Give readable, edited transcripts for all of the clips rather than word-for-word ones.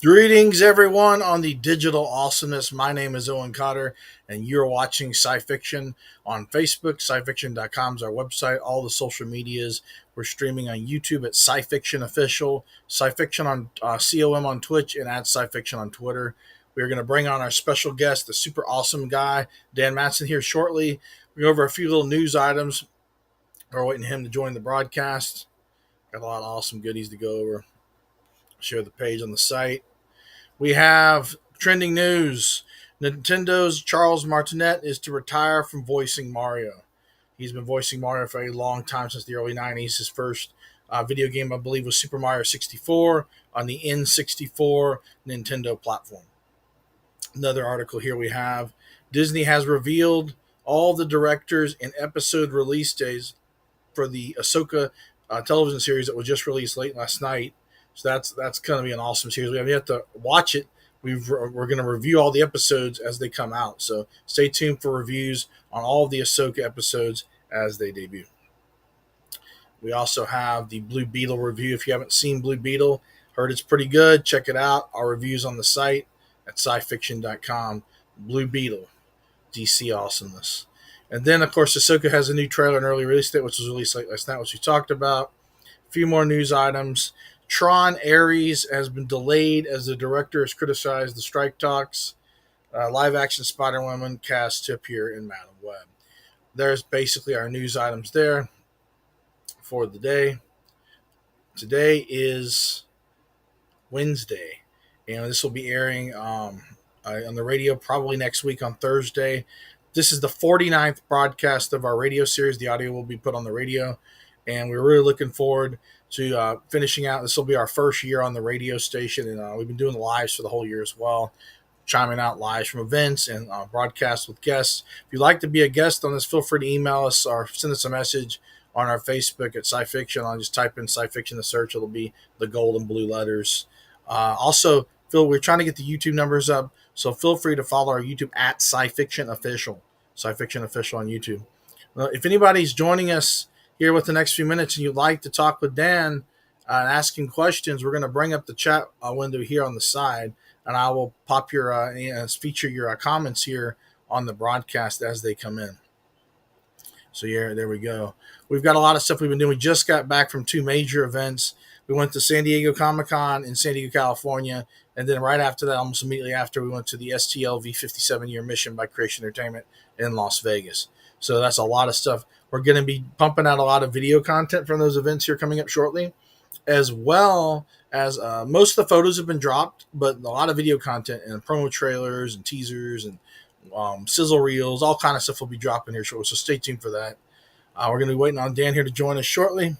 Greetings, everyone, on the digital awesomeness. My name is Owen Cotter, and you're watching Sci-Fiction on Facebook. Sci-Fiction.com is our website. All the social medias. We're streaming on YouTube at Sci-Fiction Official, Sci-Fiction on COM on Twitch, and at Sci-Fiction on Twitter. We're going to bring on our special guest, the super awesome guy, Dan Madsen, here shortly. We go over a few little news items. We're waiting for him to join the broadcast. Got a lot of awesome goodies to go over. Share the page on the site. We have trending news. Nintendo's Charles Martinet is to retire from voicing Mario. He's been voicing Mario for a long time, since the early 90s. His first video game, I believe, was Super Mario 64 on the N64 Nintendo platform. Another article here we have. Disney has revealed all the directors and episode release days for the Ahsoka television series that was just released late last night. So that's going to be an awesome series. We have yet to watch it. We're going to review all the episodes as they come out. So stay tuned for reviews on all of the Ahsoka episodes as they debut. We also have the Blue Beetle review. If you haven't seen Blue Beetle, heard it's pretty good, check it out. Our reviews on the site at scifiction.com. Blue Beetle, DC awesomeness. And then, of course, Ahsoka has a new trailer, an early release date, which was released late last night, which we talked about. A few more news items. Tron Ares has been delayed as the director has criticized the strike talks. Live-action Spider-Woman cast to appear in Madam Web. There's basically our news items there for the day. Today is Wednesday, and this will be airing on the radio probably next week on Thursday. This is the 49th broadcast of our radio series. The audio will be put on the radio, and we're really looking forward to finishing out. This will be our first year on the radio station, and we've been doing lives for the whole year as well, chiming out lives from events and broadcasts with guests. If you'd like to be a guest on this, feel free to email us or send us a message on our Facebook at Sci-Fiction. I'll just type in Sci-Fiction to search. It'll be the gold and blue letters. Also, Phil, we're trying to get the YouTube numbers up, so feel free to follow our YouTube at Sci-Fiction Official. Sci-Fiction Official on YouTube. If anybody's joining us here with the next few minutes and you'd like to talk with Dan and ask him questions, we're going to bring up the chat window here on the side, and I will pop your feature your comments here on the broadcast as they come in. So yeah, there we go. We've got a lot of stuff we've been doing. We just got back from two major events. We went to San Diego Comic-Con in San Diego, California, and then right after that, almost immediately after, we went to the STL V57-year mission by Creation Entertainment in Las Vegas. So that's a lot of stuff. We're going to be pumping out a lot of video content from those events here coming up shortly, as well as most of the photos have been dropped, but a lot of video content and promo trailers and teasers and sizzle reels, all kind of stuff will be dropping here shortly. So stay tuned for that. We're going to be waiting on Dan here to join us shortly,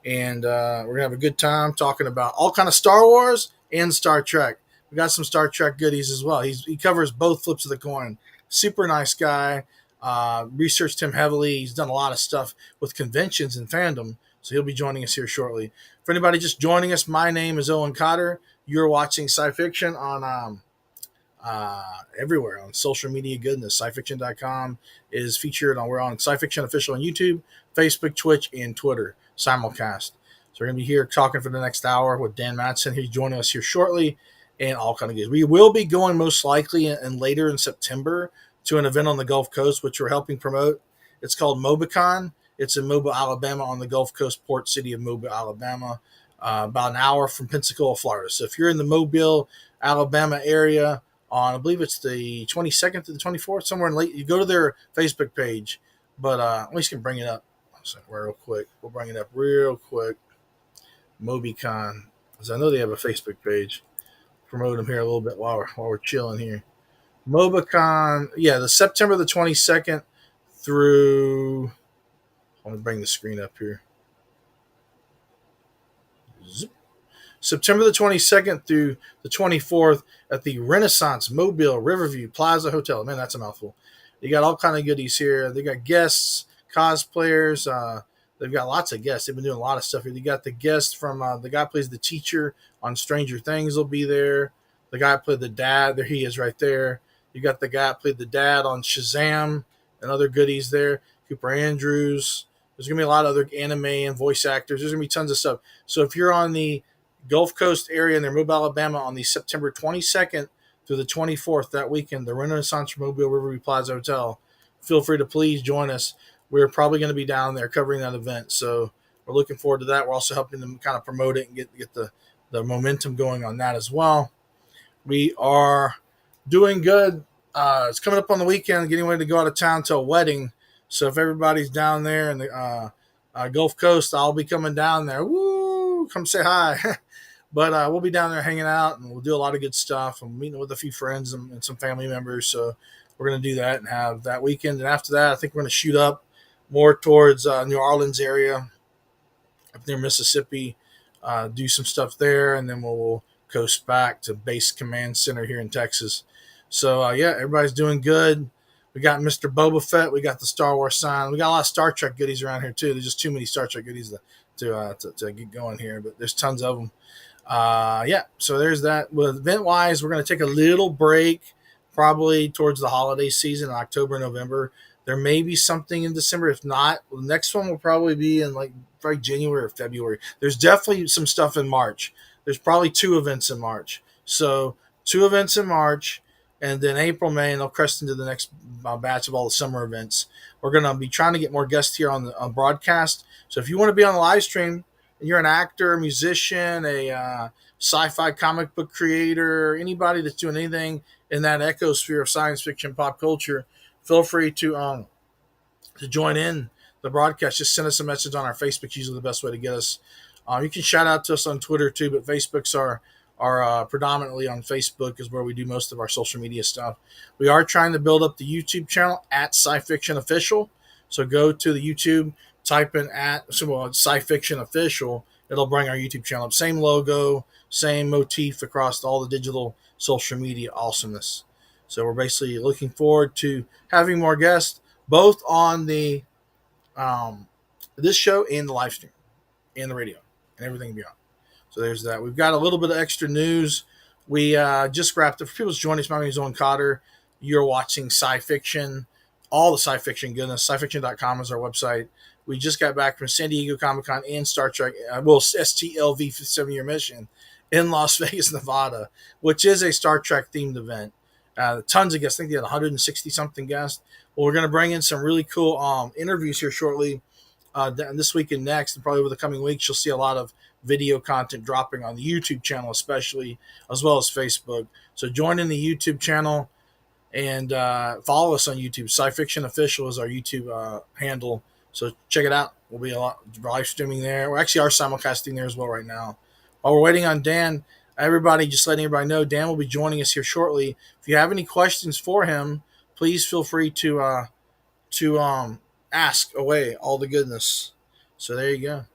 and we're going to have a good time talking about all kind of Star Wars and Star Trek. We got some Star Trek goodies as well. He covers both flips of the coin. Super nice guy. Researched him heavily. He's done a lot of stuff with conventions and fandom, so he'll be joining us here shortly. For anybody just joining us, my name is Owen Cotter. You're watching Sci-Fiction on everywhere on social media goodness. Scifiction.com is featured on. We're on Sci-Fiction Official on YouTube, Facebook, Twitch, and Twitter simulcast. So we're gonna be here talking for the next hour with Dan Madsen. He's joining us here shortly, and all kind of good. We will be going most likely and later in September to an event on the Gulf Coast, which we're helping promote. It's called MobiCon. It's in Mobile, Alabama, on the Gulf Coast port city of Mobile, Alabama, about an hour from Pensacola, Florida. So if you're in the Mobile, Alabama area on, I believe it's the 22nd to the 24th, somewhere in late, you go to their Facebook page. But at least can bring it up real quick. We'll bring it up real quick. MobiCon, because I know they have a Facebook page. Promote them here a little bit while we're chilling here. MobiCon, yeah, the September the 22nd through. I want to bring the screen up here. Zip. September the 22nd through the 24th at the Renaissance Mobile Riverview Plaza Hotel. Man, that's a mouthful. You got all kind of goodies here. They got guests, cosplayers. They've got lots of guests. They've been doing a lot of stuff here. They got the guest from the guy who plays the teacher on Stranger Things will be there. The guy who played the dad, there he is right there. You got the guy who played the dad on Shazam and other goodies there. Cooper Andrews. There's going to be a lot of other anime and voice actors. There's going to be tons of stuff. So if you're on the Gulf Coast area in their Mobile, Alabama on the September 22nd through the 24th that weekend, the Renaissance Mobile Riverview Plaza Hotel. Feel free to please join us. We're probably going to be down there covering that event. So we're looking forward to that. We're also helping them kind of promote it and get the momentum going on that as well. We are doing good. It's coming up on the weekend, getting ready to go out of town to a wedding. So if everybody's down there in the Gulf Coast, I'll be coming down there. Woo! Come say hi. But we'll be down there hanging out, and we'll do a lot of good stuff. I'm meeting with a few friends and some family members. So we're going to do that and have that weekend. And after that, I think we're going to shoot up more towards New Orleans area, up near Mississippi, do some stuff there, and then we'll coast back to Base Command Center here in Texas. So yeah, everybody's doing good. We got Mr. Boba Fett. We got the Star Wars sign. We got a lot of Star Trek goodies around here too. There's just too many Star Trek goodies to get going here, but there's tons of them. Yeah, so there's that. With event wise, we're going to take a little break, probably towards the holiday season, October, November. There may be something in December. If not, the next one will probably be in like probably January or February. There's definitely some stuff in March. There's probably 2 events in March. So 2 events in March, and then April, May, and they'll crest into the next batch of all the summer events. We're going to be trying to get more guests here on the broadcast. So if you want to be on the live stream, and you're an actor, a musician, a sci-fi comic book creator, anybody that's doing anything in that ecosphere of science fiction pop culture, feel free to join in the broadcast. Just send us a message on our Facebook. Usually the best way to get us. You can shout out to us on Twitter too, but Facebook's are predominantly on Facebook is where we do most of our social media stuff. We are trying to build up the YouTube channel at Sci-Fiction Official. So go to the YouTube, type in Sci-Fiction Official. It'll bring our YouTube channel up. Same logo, same motif across all the digital social media awesomeness. So we're basically looking forward to having more guests, both on the this show and the live stream and the radio and everything beyond. So there's that. We've got a little bit of extra news. We just wrapped up. For people joining us, my name is Owen Cotter. You're watching Sci-Fiction, all the sci-fiction goodness. Scifiction.com is our website. We just got back from San Diego Comic-Con and Star Trek, STLV 7-year mission in Las Vegas, Nevada, which is a Star Trek themed event. Tons of guests. I think they had 160 something guests. Well, we're going to bring in some really cool interviews here shortly. This week and next, and probably over the coming weeks, you'll see a lot of video content dropping on the YouTube channel, especially, as well as Facebook. So join in the YouTube channel and follow us on YouTube. Sci-Fiction Official is our YouTube handle. So check it out. We'll be live streaming there. We actually are simulcasting there as well right now. While we're waiting on Dan, just letting everybody know, Dan will be joining us here shortly. If you have any questions for him, please feel free to ask away all the goodness. So there you go.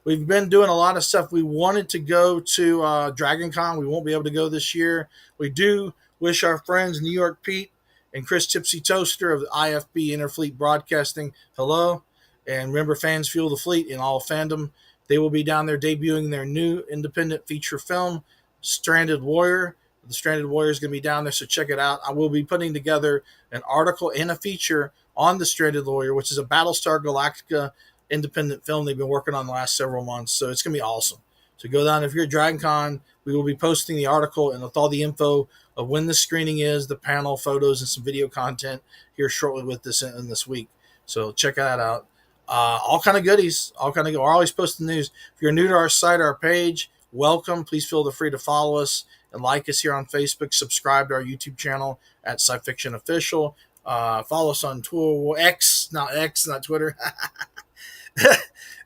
We've been doing a lot of stuff. We wanted to go to Dragon Con. We won't be able to go this year. We do wish our friends New York Pete and Chris Tipsy Toaster of the IFB Interfleet Broadcasting hello. And remember, fans fuel the fleet in all fandom. They will be down there debuting their new independent feature film, Stranded Warrior. The Stranded Warrior is going to be down there, so check it out. I will be putting together an article and a feature on the Stranded Warrior, which is a Battlestar Galactica independent film they've been working on the last several months. So it's going to be awesome. So go down. If you're at Dragon Con, we will be posting the article and with all the info of when the screening is, the panel photos, and some video content here shortly with this in this week. So check that out. All kind of goodies. We're always posting news. If you're new to our site, our page, welcome. Please feel free to follow us and like us here on Facebook. Subscribe to our YouTube channel at Sci-Fiction Official. Follow us on Twitter, not Twitter.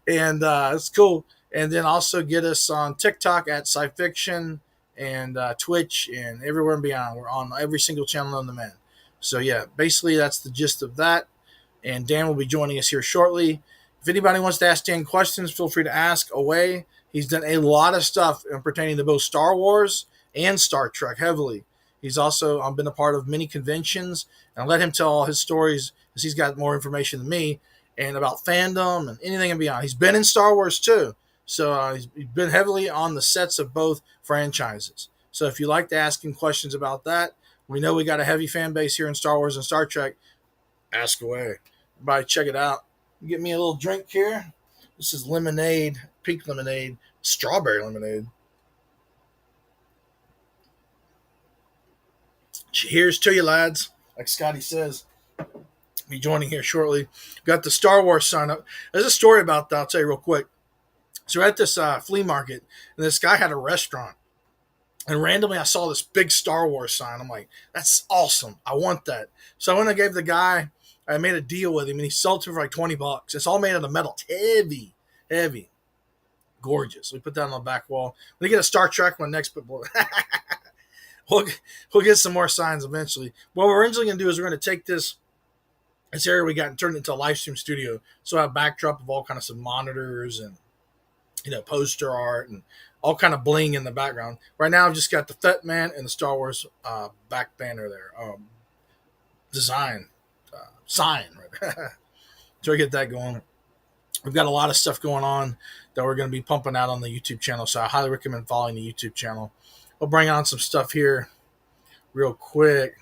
And it's cool. And then also get us on TikTok at Sci-Fiction and Twitch and everywhere and beyond. We're on every single channel on the man. So yeah, basically that's the gist of that. And Dan will be joining us here shortly. If anybody wants to ask Dan questions, feel free to ask away. He's done a lot of stuff pertaining to both Star Wars and Star Trek heavily. He's also been a part of many conventions, and let him tell all his stories because he's got more information than me and about fandom and anything and beyond. He's been in Star Wars too. So he's been heavily on the sets of both franchises. So if you like to ask him questions about that, we know we got a heavy fan base here in Star Wars and Star Trek. Ask away. Everybody check it out. Get me a little drink here. This is lemonade, pink lemonade, strawberry lemonade. Here's to you, lads. Like Scotty says, be joining here shortly. Got the Star Wars sign up. There's a story about that. I'll tell you real quick. So we're at this flea market, and this guy had a restaurant. And randomly, I saw this big Star Wars sign. I'm like, that's awesome. I want that. So I went and gave the guy, I made a deal with him, and he sold it for like $20. It's all made out of metal. It's heavy, heavy, gorgeous. We put that on the back wall. When we get a Star Trek one next, but we'll, we'll get some more signs eventually. What we're originally going to do is we're going to take this area we got and turn it into a live stream studio. So I have a backdrop of all kind of some monitors and poster art and all kind of bling in the background. Right now, I've just got the Fett Man and the Star Wars back banner there, design, sign. Right. So I get that going. We've got a lot of stuff going on that we're going to be pumping out on the YouTube channel. So I highly recommend following the YouTube channel. We'll bring on some stuff here real quick.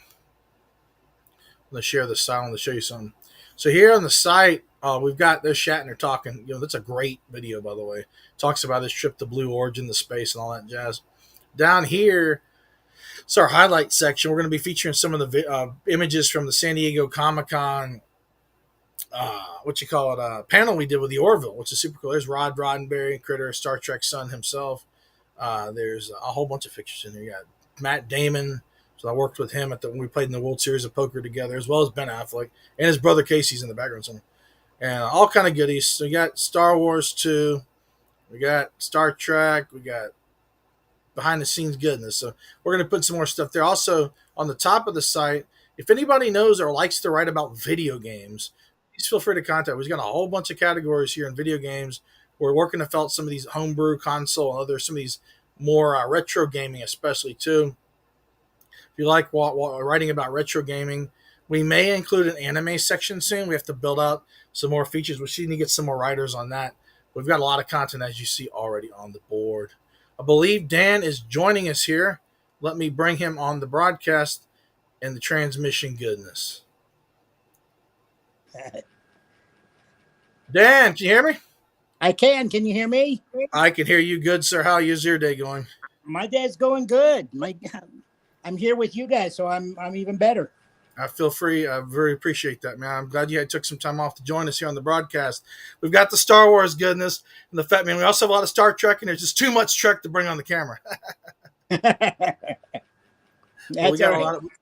Let's share the site. I want to show you something. So here on the site, we've got this Shatner talking. That's a great video, by the way. Talks about his trip to Blue Origin, the space, and all that jazz. Down here, it's our highlight section. We're going to be featuring some of the images from the San Diego Comic-Con, panel we did with the Orville, which is super cool. There's Rod Roddenberry, Critter, Star Trek son himself. There's a whole bunch of pictures in there. You got Matt Damon. So I worked with him when we played in the World Series of Poker together, as well as Ben Affleck and his brother Casey's in the background somewhere. And all kind of goodies. So we got Star Wars 2, we got Star Trek, we got behind the scenes goodness. So we're going to put some more stuff there. Also, on the top of the site, if anybody knows or likes to write about video games, please feel free to contact. We've got a whole bunch of categories here in video games. We're working to fill out some of these homebrew, console, and some of these more retro gaming, especially too. If you like writing about retro gaming, we may include an anime section soon. We have to build out some more features. We're seeing to get some more writers on that. We've got a lot of content, as you see, already on the board. I believe Dan is joining us here. Let me bring him on the broadcast and the transmission goodness. Dan, can you hear me? I can. Can you hear me? I can hear you good, sir. How is your day going? My day's going good. I'm here with you guys, so I'm even better. I feel free. I very appreciate that, man. I'm glad you took some time off to join us here on the broadcast. We've got the Star Wars goodness and the Fat Man. We also have a lot of Star Trek, and there's just too much Trek to bring on the camera.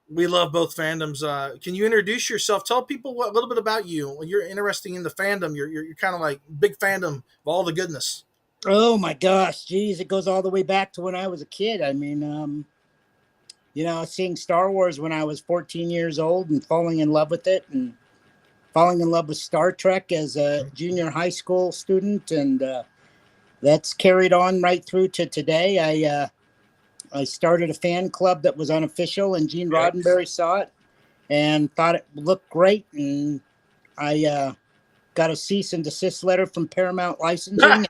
We love both fandoms. Can you introduce yourself? Tell people a little bit about you. When you're interested in the fandom, you're kind of like big fandom of all the goodness. Oh my gosh, geez, it goes all the way back to when I was a kid. I mean, seeing Star Wars when I was 14 years old and falling in love with it, and falling in love with Star Trek as a junior high school student, and that's carried on right through to today. I started a fan club that was unofficial, and Gene Roddenberry saw it and thought it looked great, and I got a cease and desist letter from Paramount Licensing.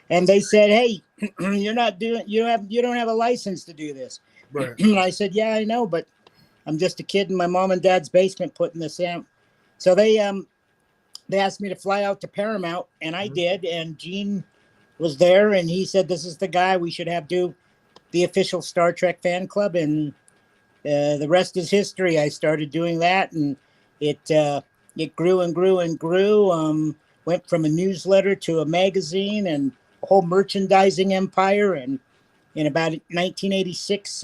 And they said, "Hey, you don't have a license to do this." Right. And I said, "Yeah, I know, but I'm just a kid in my mom and dad's basement putting this in." So they asked me to fly out to Paramount, and I did. And Gene was there, and he said, "This is the guy we should have do the official Star Trek fan club." And the rest is history. I started doing that, and it grew and grew and grew. Went from a newsletter to a magazine and a whole merchandising empire. And in about 1986,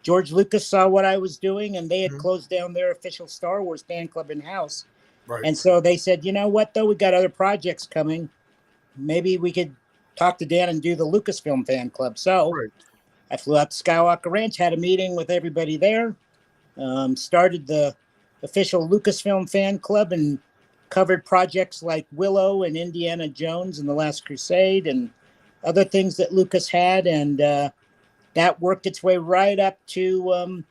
George Lucas saw what I was doing, and they had closed down their official Star Wars fan club in-house. Right. And so they said, "You know what, though? We got other projects coming. Maybe we could talk to Dan and do the Lucasfilm fan club." So I flew out to Skywalker Ranch, had a meeting with everybody there, started the official Lucasfilm fan club, and covered projects like Willow and Indiana Jones and The Last Crusade and other things that Lucas had. And that worked its way right up to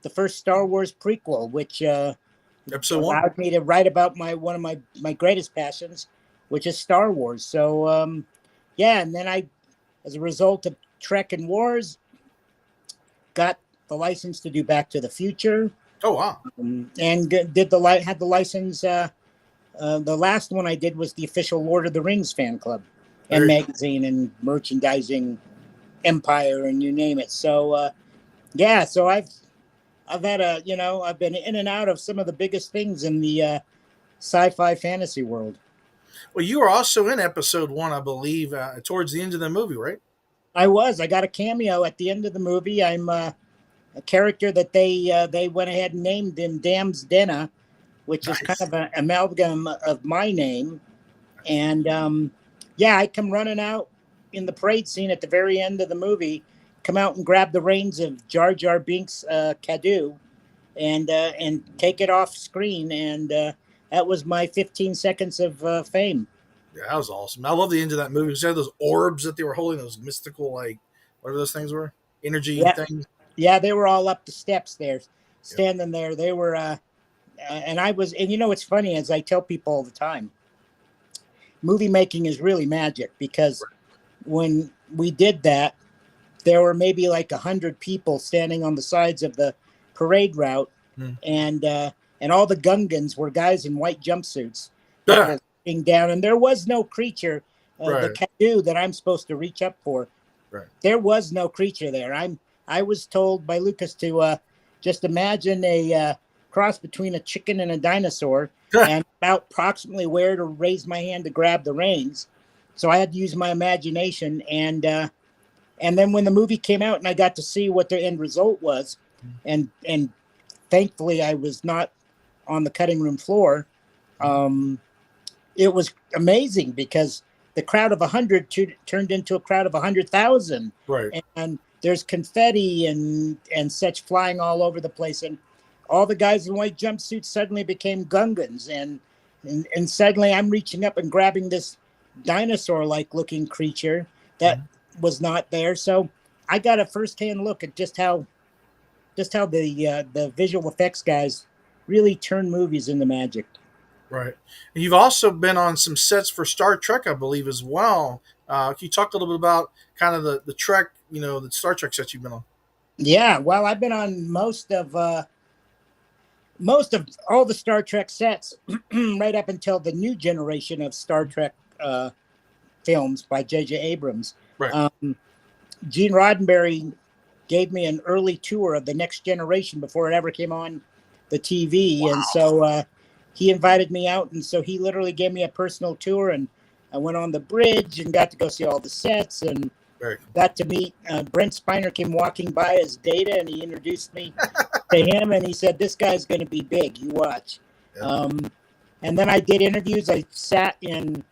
the first Star Wars prequel, which allowed me to write about one of my greatest passions, which is Star Wars. So, and then I, as a result of Trek and Wars, got the license to do Back to the Future. Oh, wow. And had the license. The last one I did was the official Lord of the Rings fan club and magazine and merchandising empire and you name it. So, Yeah, so I've had I've been in and out of some of the biggest things in the sci-fi fantasy world. Well, you were also in episode one, I believe, towards the end of the movie, right? I got a cameo at the end of the movie. I'm a character that they went ahead and named in Dam's Denna, which is kind Nice. of an amalgam of my name. And yeah, I come running out in the parade scene at the very end of the movie, come out and grab the reins of Jar Jar Binks' Cadu, and take it off screen. And that was my 15 seconds of fame. Yeah, that was awesome. I love the end of that movie. You had those orbs that they were holding, those mystical, like, whatever those things were, energy Yeah, things. yeah, they were all up the steps there, Yeah. standing there. They were, and I was, and you know, it's funny as I tell people all the time, movie making is really magic because when we did that, there were maybe like 100 people standing on the sides of the parade route, Mm. And all the Gungans were guys in white jumpsuits that were looking down, and there was no creature, the Right. Cadu that I'm supposed to reach up for. Right. There was no creature there. I was told by Lucas to just imagine a cross between a chicken and a dinosaur, and about approximately where to raise my hand to grab the reins. So I had to use my imagination, and then when the movie came out and I got to see what the end result was, and thankfully I was not on the cutting room floor. It was amazing because the crowd of 100 turned into a crowd of 100,000. Right. And there's confetti and such flying all over the place, and all the guys in white jumpsuits suddenly became Gungans, and suddenly I'm reaching up and grabbing this dinosaur-like looking creature that was not there. So I got a firsthand look at just how the visual effects guys really turn movies into magic. Right. And you've also been on some sets for Star Trek, I believe, as well. Can you talk a little bit about kind of the Trek, the Star Trek sets you've been on? Yeah, well, I've been on most of all the Star Trek sets, right up until the new generation of Star Trek films by J.J. Abrams. Right. Gene Roddenberry gave me an early tour of the Next Generation before it ever came on the TV, Wow. and so he invited me out, and so he literally gave me a personal tour, and I went on the bridge and got to go see all the sets, and got to meet Brent Spiner. Came walking by as Data, and he introduced me to him, and he said, "This guy's going to be big. You watch." Yeah. And then I did interviews. I sat in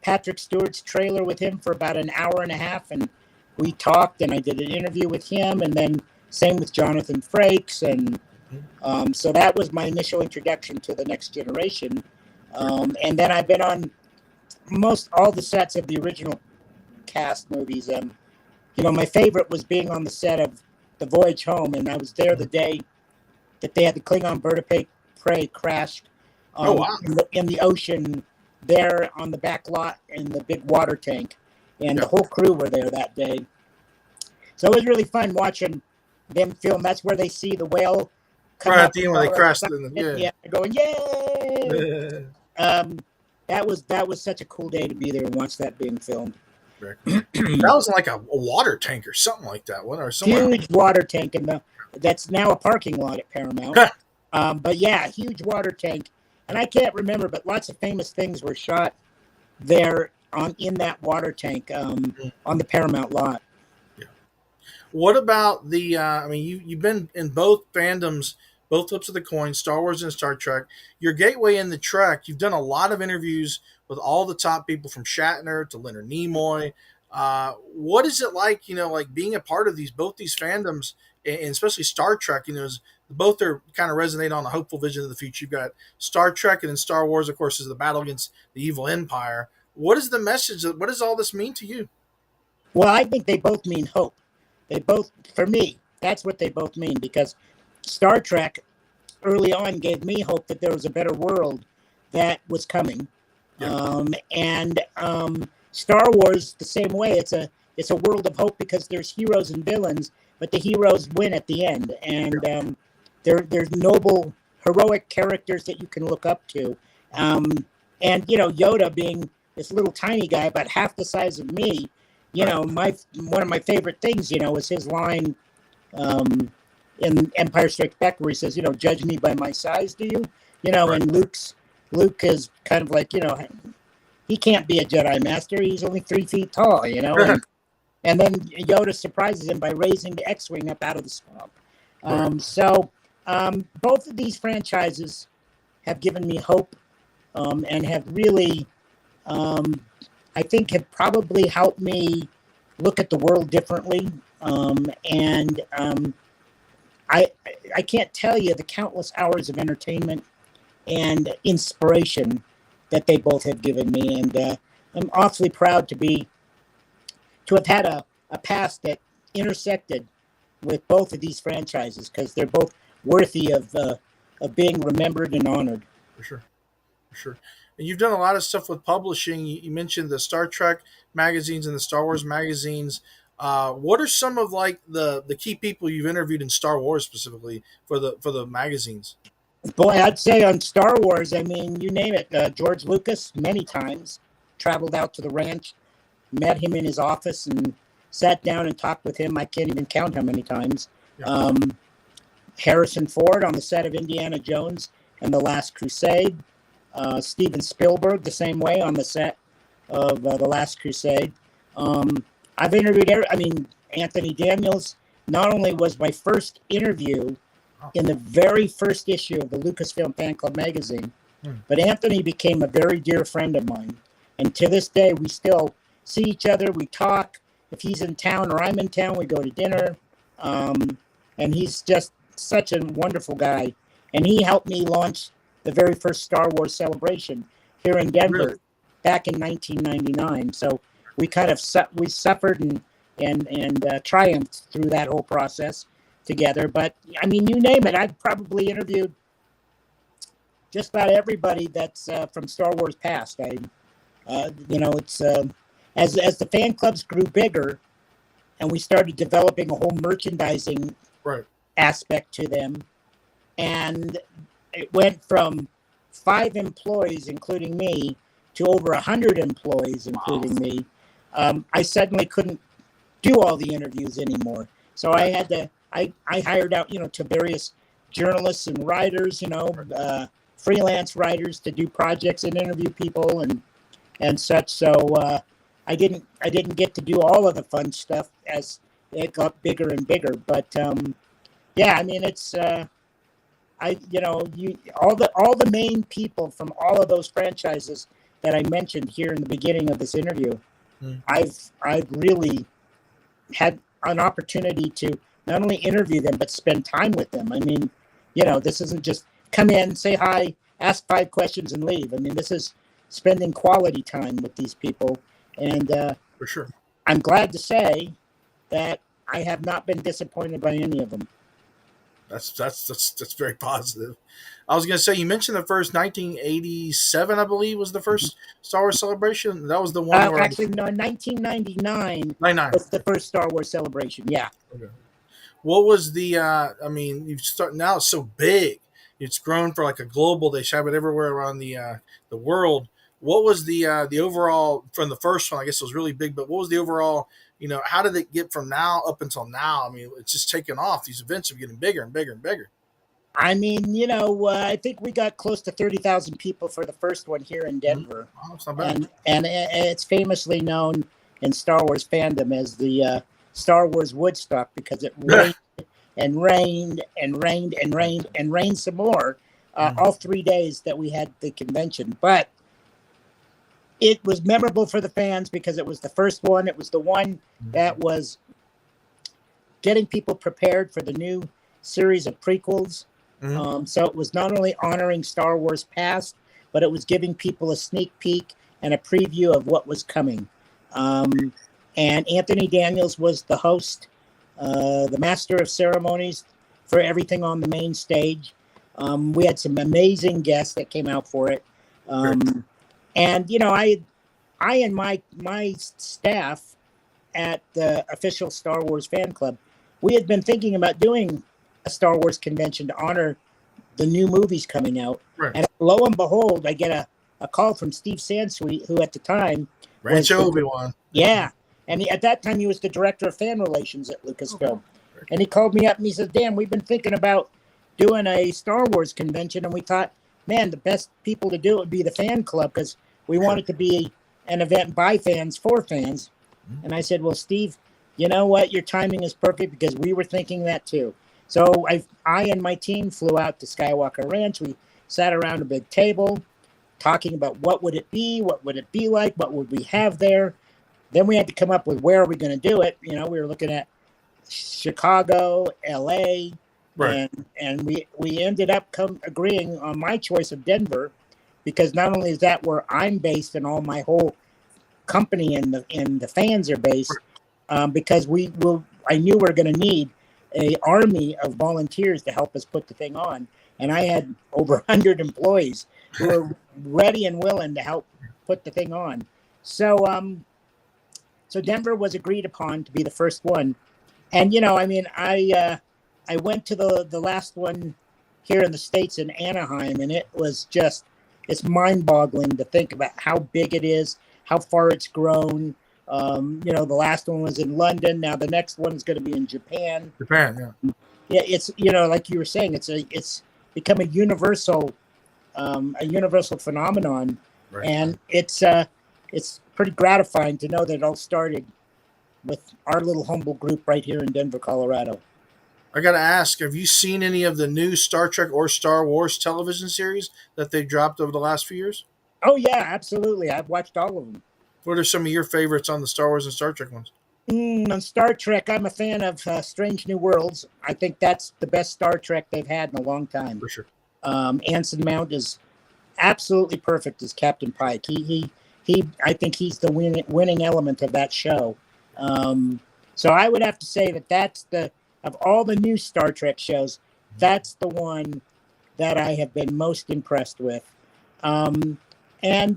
Patrick Stewart's trailer with him for about an hour and a half, and we talked, and I did an interview with him, and then same with Jonathan Frakes, and so that was my initial introduction to the Next Generation. And then I've been on most all the sets of the original cast movies. My favorite was being on the set of The Voyage Home, and I was there the day that they had the Klingon bird of prey crashed in the ocean there on the back lot in the big water tank, and the whole crew were there that day. So it was really fun watching them film. That's where they see the whale come right up at the end when they crashed. Yeah, going yay! That was such a cool day to be there and watch that being filmed. That was like a water tank or something like that, or somewhere. Huge water tank, that's now a parking lot at Paramount. But yeah, huge water tank, and I can't remember, but lots of famous things were shot there in that water tank on the Paramount lot. Yeah. What about the? You've been in both fandoms, both flips of the coin, Star Wars and Star Trek. Your gateway in the Trek, you've done a lot of interviews with all the top people from Shatner to Leonard Nimoy. What is it like, like being a part of both these fandoms, and especially Star Trek? Both are kind of resonate on a hopeful vision of the future. You've got Star Trek, and then Star Wars, of course, is the battle against the evil empire. What is the message? What does all this mean to you? Well, I think they both mean hope. They both, for me, that's what they both mean, because Star Trek early on gave me hope that there was a better world that was coming. Yeah. And Star Wars the same way. It's a world of hope because there's heroes and villains, but the heroes win at the end, and there's noble, heroic characters that you can look up to. And Yoda being this little tiny guy about half the size of me, one of my favorite things, was his line, in Empire Strikes Back, where he says, judge me by my size, do you? Right. And Luke is kind of like, he can't be a Jedi Master. He's only 3 feet tall, and then Yoda surprises him by raising the X-Wing up out of the swamp. So both of these franchises have given me hope and have really, I think, have probably helped me look at the world differently. I can't tell you the countless hours of entertainment and inspiration that they both have given me. And I'm awfully proud to have had a past that intersected with both of these franchises, because they're both worthy of being remembered and honored. For sure. And you've done a lot of stuff with publishing. You mentioned the Star Trek magazines and the Star Wars magazines. What are some of like the key people you've interviewed in Star Wars specifically for the magazines? Boy, I'd say on Star Wars, I mean, you name it. George Lucas, many times, traveled out to the ranch, met him in his office, and sat down and talked with him. I can't even count how many times. Yeah. Harrison Ford on the set of Indiana Jones and The Last Crusade. Steven Spielberg, the same way, on the set of The Last Crusade. I've interviewed, Anthony Daniels not only was my first interview in the very first issue of the Lucasfilm Fan Club magazine, but Anthony became a very dear friend of mine. And to this day, we still see each other. We talk. If he's in town or I'm in town, we go to dinner. And he's just such a wonderful guy. And he helped me launch the very first Star Wars celebration here in Denver back in 1999. So we kind of we suffered and triumphed through that whole process together. But I mean, you name it, I've probably interviewed just about everybody that's from Star Wars past. It's as the fan clubs grew bigger and we started developing a whole merchandising aspect to them, and it went from 5 employees, including me, to over 100 employees, including me. I suddenly couldn't do all the interviews anymore. So I had to, I hired out, to various journalists and writers, freelance writers to do projects and interview people and such. So I didn't get to do all of the fun stuff as it got bigger and bigger. But yeah, I mean, it's all the main people from all of those franchises that I mentioned here in the beginning of this interview. I've really had an opportunity to not only interview them but spend time with them. I mean, this isn't just come in, say hi, ask 5 questions, and leave. I mean, this is spending quality time with these people, and for sure, I'm glad to say that I have not been disappointed by any of them. That's very positive. I was going to say, you mentioned the first 1987, I believe, was the first Star Wars celebration. That was the one. Actually, no, 1999 was the first Star Wars celebration. Yeah. Okay. What was the? You start now. It's so big. It's grown for like a global. They have it everywhere around the world. What was the overall from the first one? I guess it was really big, but what was the overall? How did it get from now up until now? I mean, it's just taken off. These events are getting bigger and bigger and bigger. I mean, I think we got close to 30,000 people for the first one here in Denver. Oh, that's not bad. And it's famously known in Star Wars fandom as the Star Wars Woodstock, because it rained and rained and rained and rained and rained some more all 3 days that we had the convention. But it was memorable for the fans because it was the first one. It was the one that was getting people prepared for the new series of prequels. So it was not only honoring Star Wars past, but it was giving people a sneak peek and a preview of what was coming. And Anthony Daniels was the host, the master of ceremonies for everything on the main stage. We had some amazing guests that came out for it. And, I and my staff at the official Star Wars fan club, we had been thinking about doing a Star Wars convention to honor the new movies coming out. Right. And lo and behold, I get a call from Steve Sansweet, who at the time Rancho Obi-Wan. Yeah. And at that time, he was the director of fan relations at Lucasfilm. And he called me up and he said, Dan, we've been thinking about doing a Star Wars convention, and we thought, man, the best people to do it would be the fan club, because we want it to be an event by fans for fans. And I said, well, Steve, you know what? Your timing is perfect, because we were thinking that too. So I and my team flew out to Skywalker Ranch. We sat around a big table talking about what would it be, what would it be like, what would we have there. Then we had to come up with where are we going to do it. You know, we were looking at Chicago, LA, and we ended up agreeing on my choice of Denver, because not only is that where I'm based and all my whole company and the fans are based, because I knew we were going to need a army of volunteers to help us put the thing on, and I had over 100 employees who were ready and willing to help put the thing on. So so Denver was agreed upon to be the first one. And you know, I mean, I went to the last one here in the States in Anaheim, and it's mind-boggling to think about how big it is, how far it's grown. You know, the last one was in London. Now the next one is going to be in Japan. Japan, yeah. Yeah, it's, you know, like you were saying, it's become a universal phenomenon, and it's pretty gratifying to know that it all started with our little humble group right here in Denver, Colorado. I got to ask, have you seen any of the new Star Trek or Star Wars television series that they've dropped over the last few years? Oh, yeah, absolutely. I've watched all of them. What are some of your favorites on the Star Wars and Star Trek ones? On Star Trek, I'm a fan of Strange New Worlds. I think that's the best Star Trek they've had in a long time. For sure. Anson Mount is absolutely perfect as Captain Pike. I think he's the winning element of that show. So I would have to say that that's of all the new Star Trek shows, that's the one that I have been most impressed with. And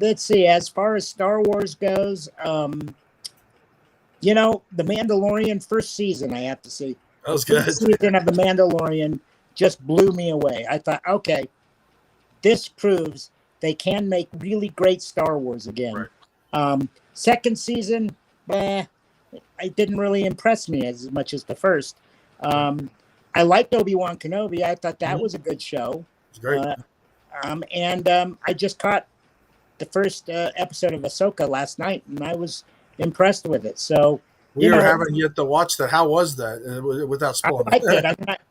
let's see, as far as Star Wars goes, you know, The Mandalorian first season, I have to say. That was good. The season of The Mandalorian just blew me away. I thought, okay, this proves they can make really great Star Wars again. Right. Second season, it didn't really impress me as much as the first. I liked Obi-Wan Kenobi. I thought that was a good show. It's great. I just caught the first episode of Ahsoka last night, and I was impressed with it. So we haven't yet to watch that. How was that without spoiling? I did.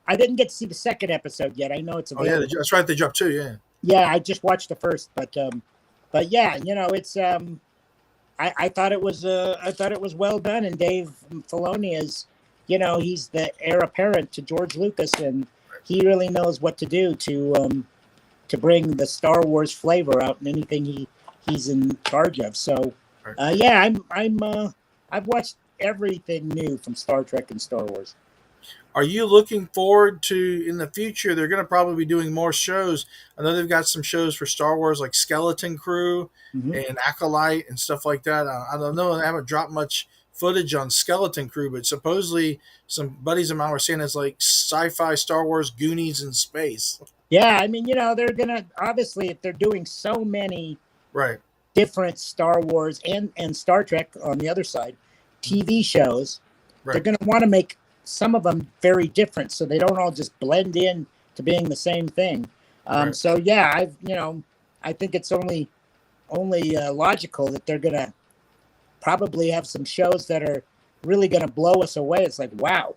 I didn't get to see the second episode yet. I know it's available. Oh yeah, that's right. They dropped two. Yeah. Yeah, I just watched the first, but yeah, you know, it's I thought it was well done, and Dave Filoni is, you know, he's the heir apparent to George Lucas, and he really knows what to do to bring the Star Wars flavor out in anything he's in charge of. So yeah, I've watched everything new from Star Trek and Star Wars. Are you looking forward to, in the future, they're going to probably be doing more shows. I know they've got some shows for Star Wars like Skeleton Crew and Acolyte and stuff like that. I don't know. I haven't dropped much footage on Skeleton Crew, but supposedly some buddies of mine were saying it's like sci-fi Star Wars Goonies in space. Yeah, I mean, you know, they're going to, obviously, if they're doing so many different Star Wars and Star Trek on the other side, TV shows, they're going to want to make some of them very different, so they don't all just blend in to being the same thing. So yeah, I think it's only logical that they're gonna probably have some shows that are really gonna blow us away. It's like, wow,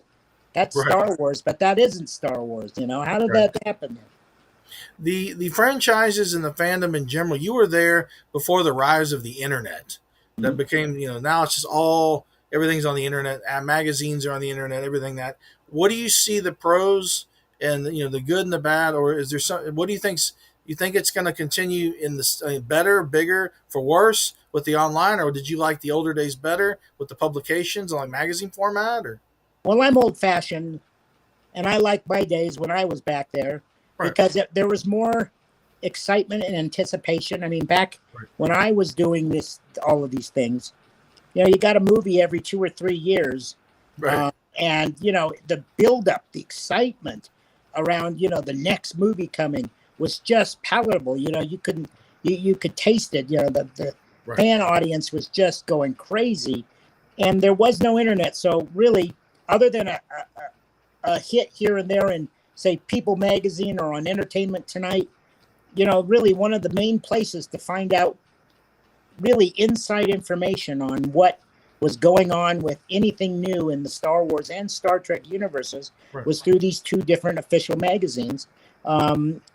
that's Star Wars, but that isn't Star Wars. You know, how did that happen? The franchises and the fandom in general, you were there before the rise of the internet. That became, you know, now it's just all. Everything's on the internet. Magazines are on the internet. Everything that. What do you see the pros and the good and the bad, or is there some? What do you think? You think it's going to continue in the better, bigger, for worse with the online, or did you like the older days better with the publications on like magazine format? Or well, I'm old fashioned, and I like my days when I was back there because there was more excitement and anticipation. I mean, back when I was doing all of these things. You know, you got a movie every 2 or 3 years, and the buildup, the excitement around the next movie coming was just palatable. You know, you could taste it. You know, the fan audience was just going crazy, and there was no internet. So really, other than a hit here and there in, say, People Magazine or on Entertainment Tonight, you know, really one of the main places to find out really inside information on what was going on with anything new in the Star Wars and Star Trek universes was through these two different official magazines,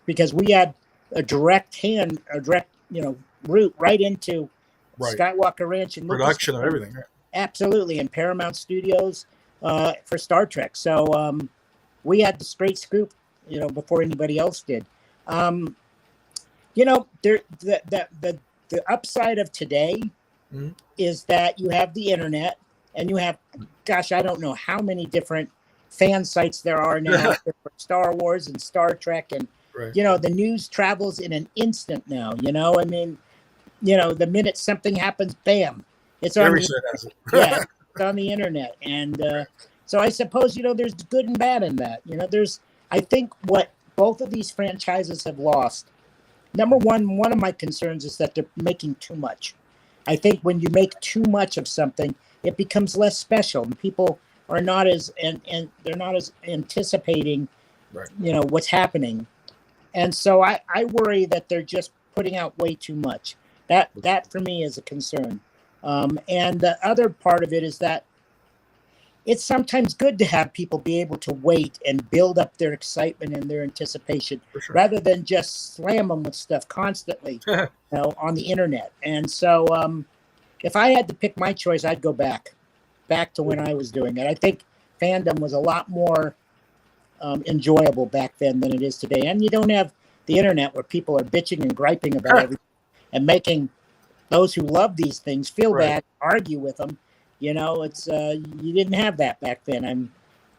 because we had a direct route right into Skywalker Ranch and production of everything. Right? Absolutely, and Paramount Studios for Star Trek. So we had the straight scoop, you know, before anybody else did. You know, the upside of today is that you have the internet and you have, gosh, I don't know how many different fan sites there are now for Star Wars and Star Trek. And, you know, the news travels in an instant now, you know, I mean, you know, the minute something happens, bam, it's on it's on the internet. And so I suppose, you know, there's good and bad in that. You know, I think what both of these franchises have lost, number one of my concerns is that they're making too much. I think when you make too much of something, it becomes less special, and people are not as and they're not as anticipating, you know, what's happening. And so I worry that they're just putting out way too much. That for me is a concern. And the other part of it is that it's sometimes good to have people be able to wait and build up their excitement and their anticipation rather than just slam them with stuff constantly, you know, on the internet. And so if I had to pick my choice, I'd go back to when I was doing it. I think fandom was a lot more enjoyable back then than it is today. And you don't have the internet where people are bitching and griping about everything and making those who love these things feel bad, argue with them. You know, it's you didn't have that back then.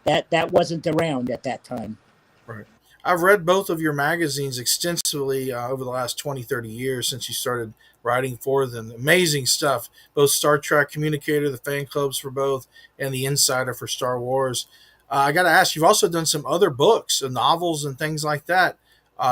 That wasn't around at that time. Right. I've read both of your magazines extensively over the last 20, 30 years since you started writing for them. Amazing stuff. Both Star Trek Communicator, the fan clubs for both, and the Insider for Star Wars. I got to ask, you've also done some other books, novels and things like that.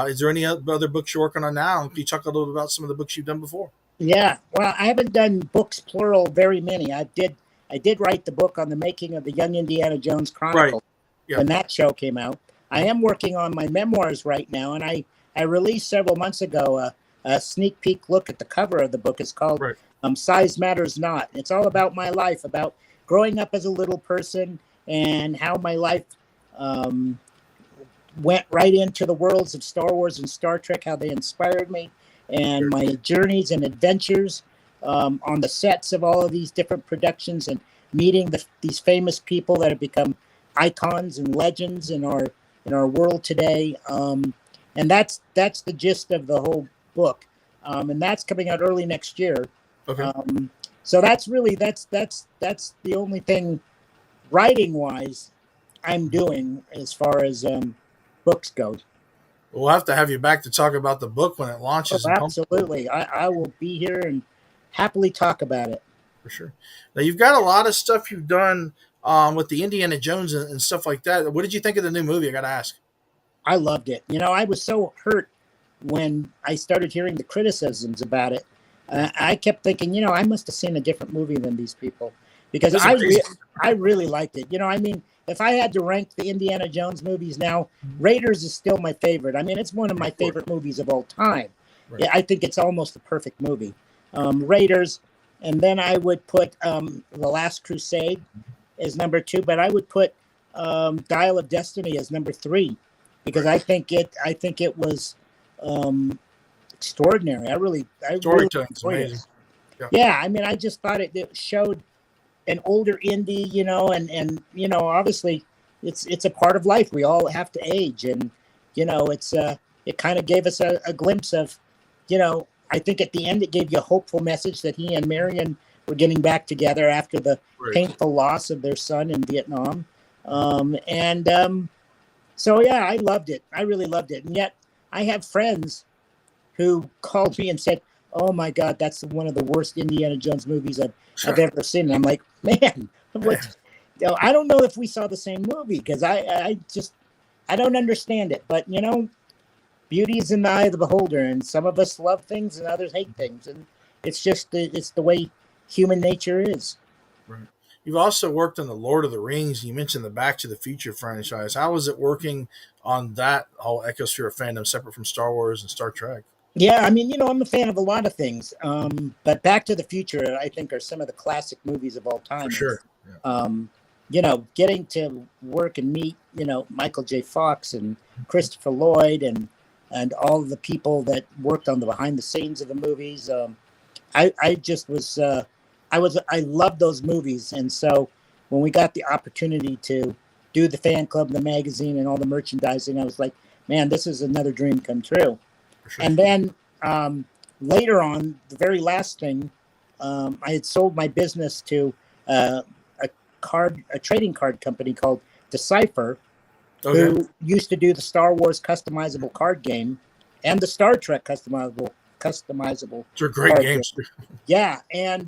Is there any other books you're working on now? Can you talk a little bit about some of the books you've done before? Yeah, well, I haven't done books plural very many. I did write the book on the making of the Young Indiana Jones Chronicle when that show came out. I am working on my memoirs right now, and I released several months ago a sneak peek look at the cover of the book. It's called Size Matters Not. It's all about my life, about growing up as a little person and how my life went right into the worlds of Star Wars and Star Trek, how they inspired me, and my journeys and adventures on the sets of all of these different productions and meeting these famous people that have become icons and legends in our world today. And that's the gist of the whole book. And that's coming out early next year. Okay. So that's the only thing writing wise I'm doing as far as books go. We'll have to have you back to talk about the book when it launches. Oh, absolutely. I will be here and happily talk about it. For sure. Now, you've got a lot of stuff you've done with the Indiana Jones and stuff like that. What did you think of the new movie? I got to ask. I loved it. You know, I was so hurt when I started hearing the criticisms about it. I kept thinking, you know, I must have seen a different movie than these people because I really liked it. You know, I mean, if I had to rank the Indiana Jones movies now, Raiders is still my favorite. I mean, it's one of my favorite movies of all time. Right. I think it's almost the perfect movie. Raiders, and then I would put The Last Crusade as number 2, but I would put Dial of Destiny as number 3 because I think it was extraordinary. I really enjoyed it. Yeah, I mean, I just thought it showed an older Indy, you know, and you know, obviously it's a part of life. We all have to age, and you know, it kind of gave us a glimpse of, you know, I think at the end it gave you a hopeful message that he and Marion were getting back together after the painful loss of their son in Vietnam. So yeah, I loved it. I really loved it. And yet I have friends who called me and said, "Oh my God, that's one of the worst Indiana Jones movies I've ever seen." And I'm like, man, what? You know, I don't know if we saw the same movie because I don't understand it. But you know, beauty is in the eye of the beholder, and some of us love things and others hate things, and it's just it's the way human nature is. Right. You've also worked on the Lord of the Rings. You mentioned the Back to the Future franchise. How was it working on that whole ecosphere of fandom, separate from Star Wars and Star Trek? Yeah, I mean, I'm a fan of a lot of things, but Back to the Future, I think, are some of the classic movies of all For time. And, sure. Yeah. getting to work and meet, Michael J. Fox and Christopher Lloyd and all of the people that worked on the behind the scenes of the movies. I just was, I loved those movies. And so when we got the opportunity to do the fan club, the magazine, and all the merchandising, I was like, man, this is another dream come true. For sure. And then later on, the very last thing, I had sold my business to a trading card company called Decipher, Okay. who used to do the Star Wars customizable card game and the Star Trek customizable They're great card games. game. Yeah, and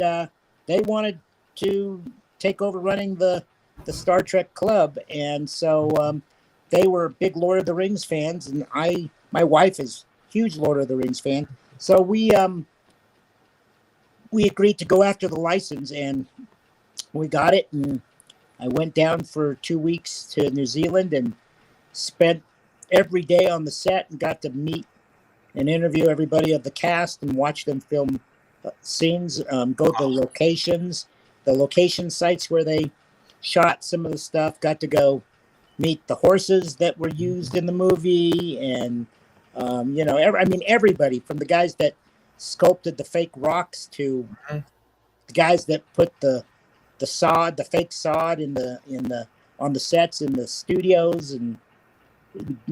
they wanted to take over running the Star Trek club, and so they were big Lord of the Rings fans, and my wife is huge Lord of the Rings fan, so we agreed to go after the license, and we got it, and I went down for 2 weeks to New Zealand and spent every day on the set and got to meet and interview everybody of the cast and watch them film scenes, go to the location sites where they shot some of the stuff, got to go meet the horses that were used in the movie. And, everybody from the guys that sculpted the fake rocks to the guys that put the fake sod on the sets in the studios, and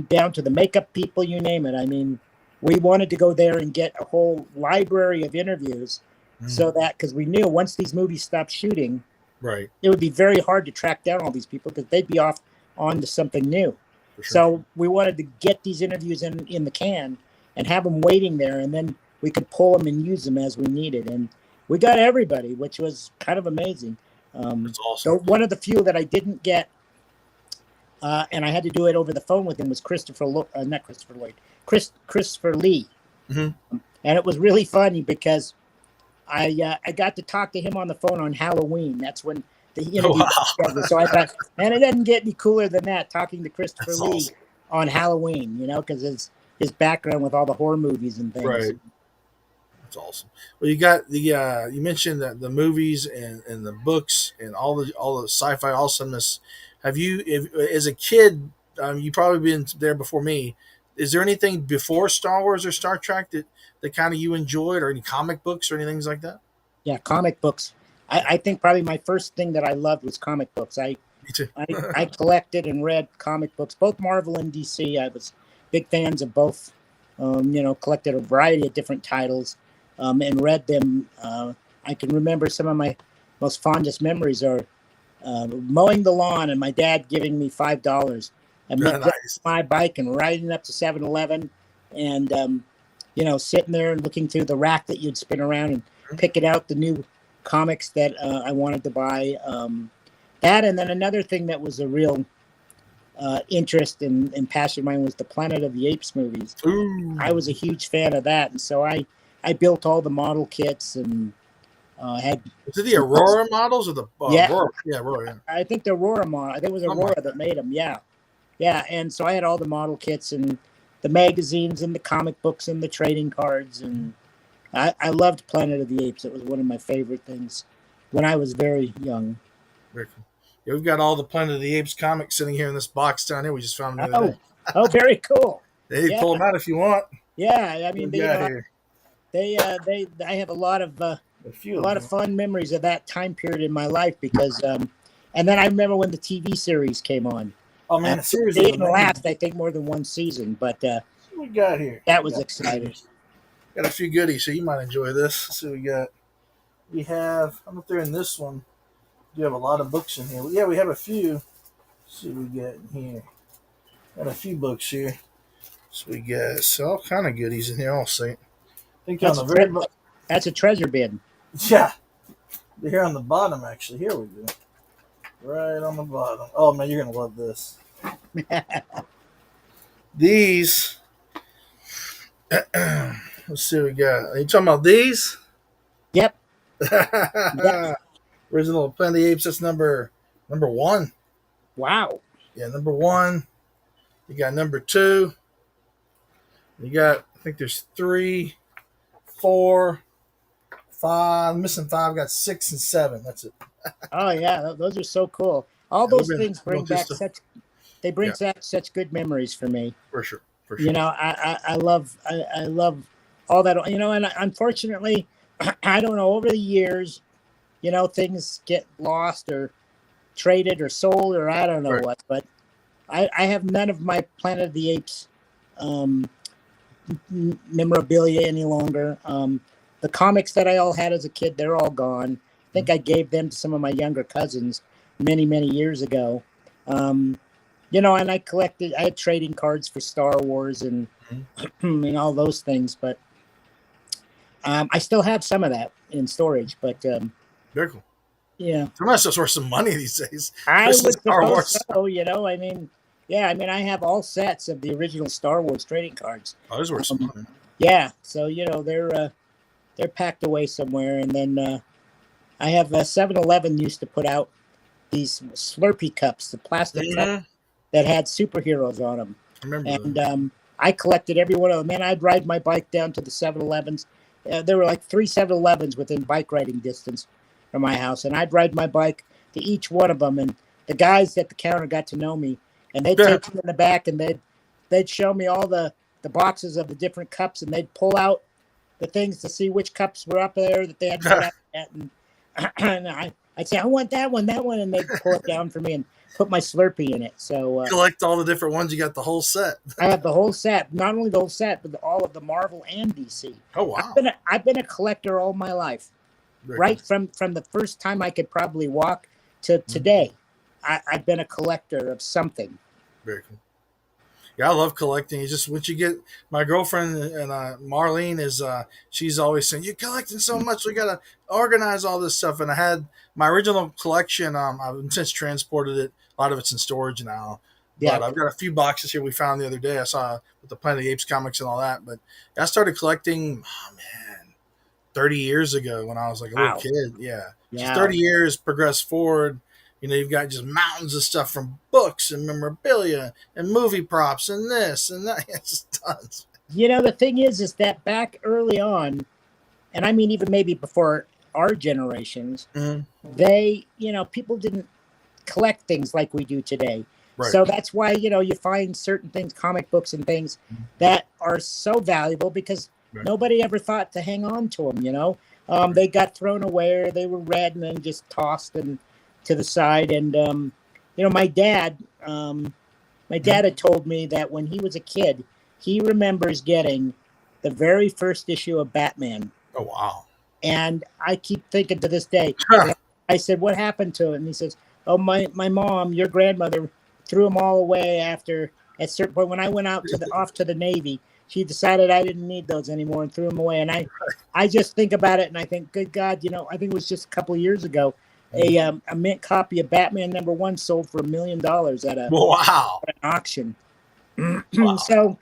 down to the makeup people, you name it. I mean, we wanted to go there and get a whole library of interviews, so that, because we knew once these movies stopped shooting, right, it would be very hard to track down all these people because they'd be off on to something new. for sure. So we wanted to get these interviews in the can and have them waiting there, and then we could pull them and use them as we needed. And we got everybody, which was kind of amazing. That's So awesome. one of the few that I didn't get, and I had to do it over the phone with him, was not Christopher Lloyd, Christopher Lee. Mm-hmm. And it was really funny because I got to talk to him on the phone on Halloween. That's when the interview got scheduled. So I thought, man, it doesn't get any cooler than that, talking to Christopher That's Lee awesome. on Halloween, because his background with all the horror movies and things. Right. That's awesome. Well, you got the you mentioned that the movies and the books and all the sci-fi awesomeness. Have you, as a kid, you probably been there before me. Is there anything before Star Wars or Star Trek that kind of you enjoyed, or any comic books or anything like that? Yeah, comic books. I think probably my first thing that I loved was comic books. Me too. I collected and read comic books, both Marvel and DC. I was big fans of both. Collected a variety of different titles, and read them. I can remember some of my most fondest memories are mowing the lawn and my dad giving me $5 and me getting Nice. my bike and riding up to 7-Eleven and sitting there and looking through the rack that you'd spin around and picking out the new comics that I wanted to buy. That, and then another thing that was a real interest and passion of mine was the Planet of the Apes movies. Ooh. I was a huge fan of that, and so I built all the model kits and had. Was it the Aurora models or the Yeah. Aurora? Yeah, Aurora. Yeah. I think the Aurora model. I think it was Something like Aurora that made them. Yeah, yeah. And so I had all the model kits and the magazines and the comic books and the trading cards, and I loved Planet of the Apes. It was one of my favorite things when I was very young. Very cool. Yeah, we've got all the Planet of the Apes comics sitting here in this box down here. We just found them the other Oh, day. oh, very cool. Hey, Yeah, pull them out if you want. yeah. I What mean, we got here? I have a lot of A few lot of fun memories of that time period in my life because, and then I remember when the TV series came on. Oh man, the series They is didn't last, I think, more than one season, but What we got here? that was exciting. Got a few goodies, so you might enjoy this. Let's see what we got. We have, I'm up there in this one. We have a lot of books in here. Yeah, we have a few. Let's see what we got in here. Got a few books here. So we got all kind of goodies in here. I'll see. I think on That's the very that's a treasure bin. yeah, they're here on the bottom actually. Here we go. Right on the bottom. Oh man, you're gonna love this. These. Let's see what we got. Are you talking about these? Yep. Yep. Original Planet of the Apes. That's number one. Wow. Yeah, number one. You got number two. You got, I think there's three, four, five. I'm missing five. Got six and seven. That's it. Oh yeah, those are so cool. All Yeah, those things we've been bring through back stuff. such they bring Yeah, back such good memories for me. for sure. For You sure. know, I love I love all that. You know, and unfortunately, I don't know. Over the years, you know, things get lost or traded or sold or I don't know Right. what. But I have none of my Planet of the Apes um, memorabilia any longer. The comics that I all had as a kid, they're all gone. I think I gave them to some of my younger cousins many years ago. Um, you know, and I had trading cards for Star Wars and, Mm-hmm. and all those things, but I still have some of that in storage. But Very cool. yeah, Sometimes it's worth some money these days, I especially would Star suppose Wars. so. You know, I mean, yeah, I mean, I have all sets of the original Star Wars trading cards. Oh, it's worth some money. Yeah, so you know they're packed away somewhere, and then I have 7-Eleven used to put out these Slurpee cups, the plastic cups Mm-hmm. that had superheroes on them. I remember And that. I collected every one of them. Man, I'd ride my bike down to the 7-Elevens. There were like 3 7-Elevens within bike riding distance from my house. And I'd ride my bike to each one of them. And the guys at the counter got to know me. And they'd take me in the back and they'd show me all the boxes of the different cups. And they'd pull out the things to see which cups were up there that they had put out at. And I'd say, I want that one. And they'd pull it down for me and put my Slurpee in it. So Collect all the different ones. You got the whole set. I have the whole set, not only the whole set, but all of the Marvel and DC. Oh wow! I've been a collector all my life, Very right cool. from the first time I could probably walk to today. I've been a collector of something. Very cool. Yeah, I love collecting. It's just once you get my girlfriend and Marlene is she's always saying you're collecting so much. We gotta organize all this stuff. And I had my original collection. I've since transported it. A lot of it's in storage now. Yeah. But I've got a few boxes here we found the other day. I saw with the Planet of the Apes comics and all that. But I started collecting. Oh man, 30 years ago when I was like a little Wow. kid. Yeah. So Yeah. 30 years progressed forward. You know, you've got just mountains of stuff from books and memorabilia and movie props and this and that. It's just tons. You know, the thing is that back early on, and I mean, even maybe before our generations, they, you know, people didn't collect things like we do today. Right. So that's why, you know, you find certain things, comic books and things that are so valuable because nobody ever thought to hang on to them, you know. They got thrown away or they were read and then just tossed and to the side. And, you know, my dad had told me that when he was a kid, he remembers getting the very first issue of Batman. Oh, wow. And I keep thinking to this day, I said, what happened to it? And he says, oh, my mom, your grandmother, threw them all away after at a certain point when I went out off to the Navy. She decided I didn't need those anymore and threw them away. And I just think about it and I think, good God, you know, I think it was just a couple of years ago, a mint copy of Batman #1 sold for $1 million at an auction. Wow. So,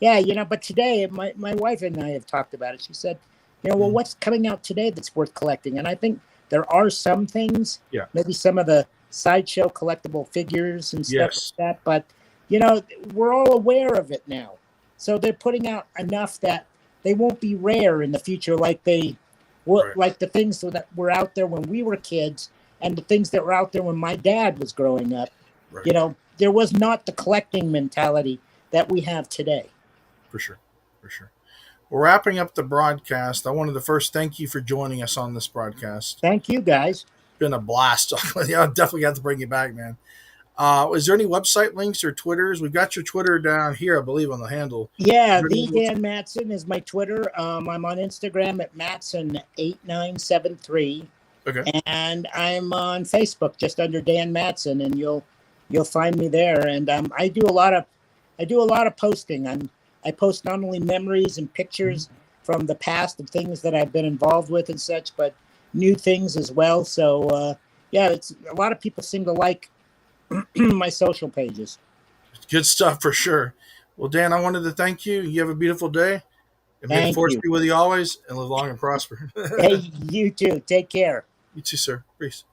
yeah, you know, but today my wife and I have talked about it. She said, you know, well, what's coming out today that's worth collecting? And I think there are some things, maybe some of the sideshow collectible figures and stuff like that. But, you know, we're all aware of it now. So they're putting out enough that they won't be rare in the future like like the things that were out there when we were kids and the things that were out there when my dad was growing up. You know, there was not the collecting mentality that we have today. For sure. For sure. We're wrapping up the broadcast. I wanted to first thank you for joining us on this broadcast. Thank you, guys. It's been a blast. I definitely got to bring you back, man. Is there any website links or Twitters? We've got your Twitter down here, I believe, on the handle. Yeah, the Dan Madsen is my Twitter. I'm on Instagram at Madsen8973. Okay. And I'm on Facebook just under Dan Madsen, and you'll find me there. And I do a lot of posting. I post not only memories and pictures from the past of things that I've been involved with and such, but new things as well. So yeah, it's a lot of people seem to like my social pages. Good stuff for sure. Well, Dan, I wanted to thank you. You have a beautiful day. And may the Thank force you. be with you always and live long and prosper. Hey, you too. Take care. You too, sir. Peace.